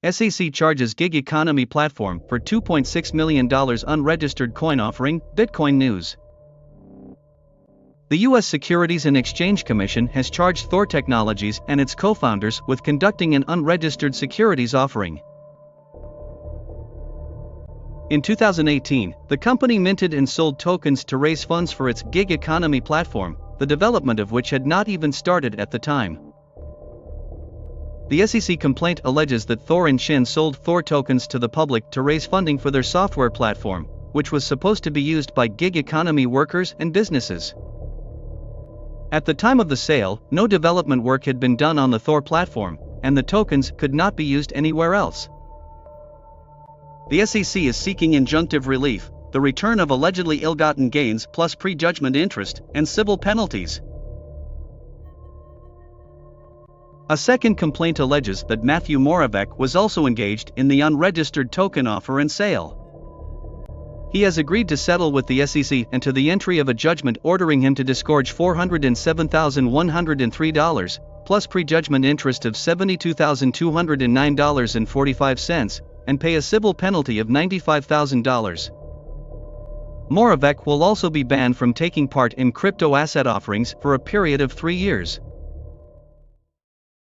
SEC charges gig economy platform for $2.6 million unregistered coin offering, Bitcoin news. The U.S. Securities and Exchange Commission has charged Thor Technologies and its co-founders with conducting an unregistered securities offering. In 2018, the company minted and sold tokens to raise funds for its gig economy platform, the development of which had not even started at the time. The SEC complaint alleges that Thor and Shin sold Thor tokens to the public to raise funding for their software platform, which was supposed to be used by gig economy workers and businesses. At the time of the sale, no development work had been done on the Thor platform, and the tokens could not be used anywhere else. The SEC is seeking injunctive relief, the return of allegedly ill-gotten gains plus prejudgment interest, and civil penalties. A second complaint alleges that Matthew Moravec was also engaged in the unregistered token offer and sale. He has agreed to settle with the SEC and to the entry of a judgment ordering him to disgorge $407,103, plus prejudgment interest of $72,209.45, and pay a civil penalty of $95,000. Moravec will also be banned from taking part in crypto asset offerings for a period of 3 years.